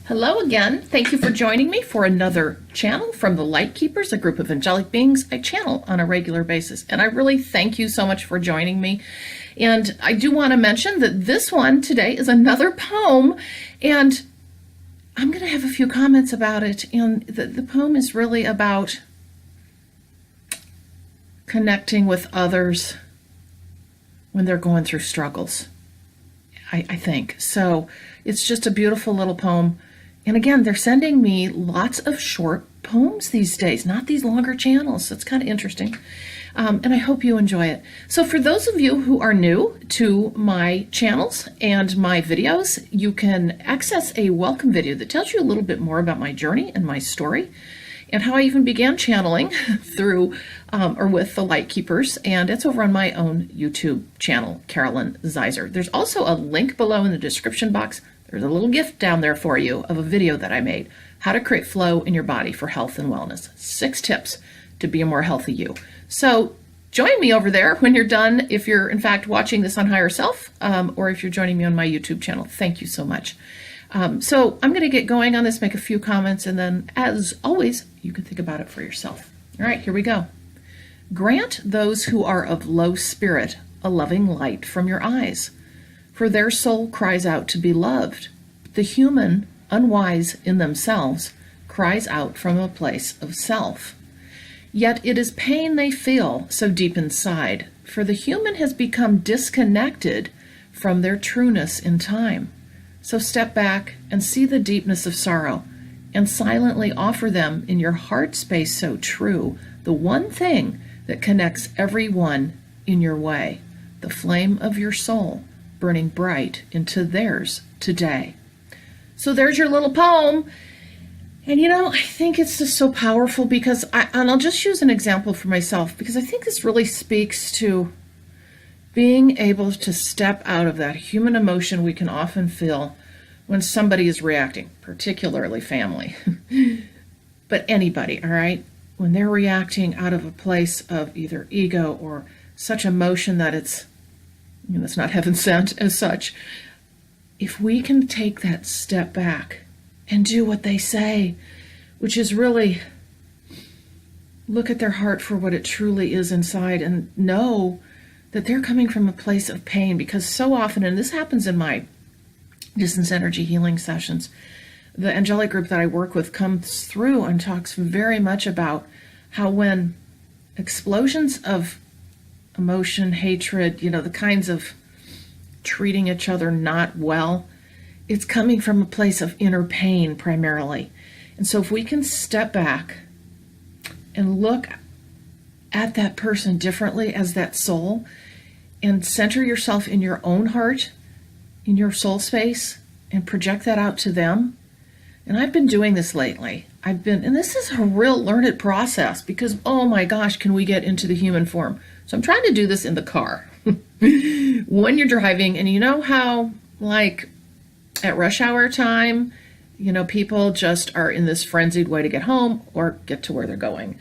Hello again. Thank you for joining me for another channel from the LightKeepers, a group of angelic beings I channel on a regular basis. And I really thank you so much for joining me. And I do want to mention that this one today is another poem, and I'm going to have a few comments about it. And the poem is really about connecting with others when they're going through struggles, I think. So it's just a beautiful little poem. And again, they're sending me lots of short poems these days, not these longer channels. So it's kind of interesting. And I hope you enjoy it. So for those of you who are new to my channels and my videos, you can access a welcome video that tells you a little bit more about my journey and my story and how I even began channeling through or with the LightKeepers. And it's over on my own YouTube channel, Carolyn Zaiser. There's also a link below in the description box. There's a little gift down there for you of a video that I made, how to create flow in your body for health and wellness. 6 tips to be a more healthy you. So join me over there when you're done, if you're in fact watching this on Higher Self, or if you're joining me on my YouTube channel. Thank you so much. So I'm going to get going on this, make a few comments, and then as always, you can think about it for yourself. All right, here we go. Grant those who are of low spirit a loving light from your eyes, for their soul cries out to be loved. The human, unwise in themselves, cries out from a place of self. Yet it is pain they feel so deep inside, for the human has become disconnected from their trueness in time. So step back and see the deepness of sorrow, and silently offer them in your heart space so true, the one thing that connects everyone in your way, the flame of your soul, burning bright into theirs today. So there's your little poem. And you know, I think it's just so powerful because I'll just use an example for myself, because I think this really speaks to being able to step out of that human emotion we can often feel when somebody is reacting, particularly family, but anybody, all right? When they're reacting out of a place of either ego or such emotion that it's not heaven sent as such. If we can take that step back and do what they say, which is really look at their heart for what it truly is inside and know that they're coming from a place of pain, because so often, and this happens in my distance energy healing sessions, the angelic group that I work with comes through and talks very much about how when explosions of emotion, hatred, the kinds of treating each other not well, it's coming from a place of inner pain primarily. And so if we can step back and look at that person differently as that soul, and center yourself in your own heart, in your soul space, and project that out to them. And I've been doing this lately. And this is a real learned process, because, oh my gosh, can we get into the human form? So I'm trying to do this in the car when you're driving, and you know how, like, at rush hour time, people just are in this frenzied way to get home or get to where they're going.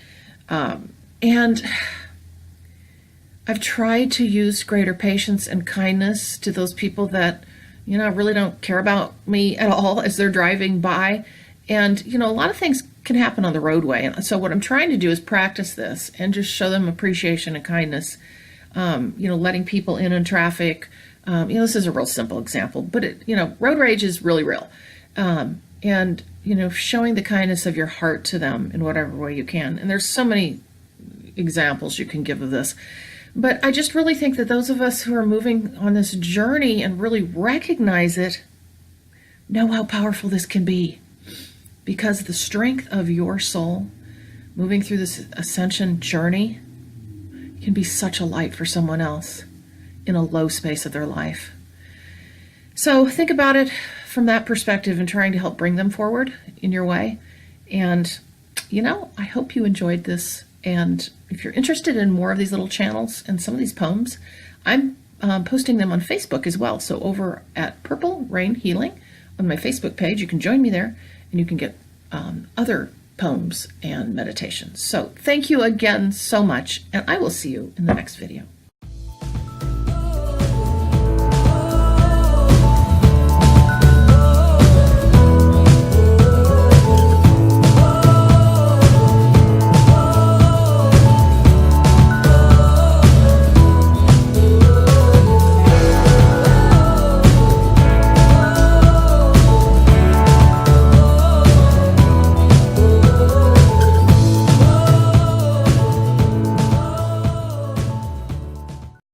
And I've tried to use greater patience and kindness to those people that, really don't care about me at all as they're driving by. And, a lot of things can happen on the roadway. And so what I'm trying to do is practice this and just show them appreciation and kindness, letting people in traffic. This is a real simple example, but road rage is really real. And, showing the kindness of your heart to them in whatever way you can. And there's so many examples you can give of this. But I just really think that those of us who are moving on this journey and really recognize it, know how powerful this can be. Because the strength of your soul moving through this ascension journey can be such a light for someone else in a low space of their life. So think about it from that perspective and trying to help bring them forward in your way. And, I hope you enjoyed this. And if you're interested in more of these little channels and some of these poems, I'm posting them on Facebook as well. So over at Purple Rain Healing on my Facebook page, you can join me there and you can get other poems and meditations. So thank you again so much, and I will see you in the next video.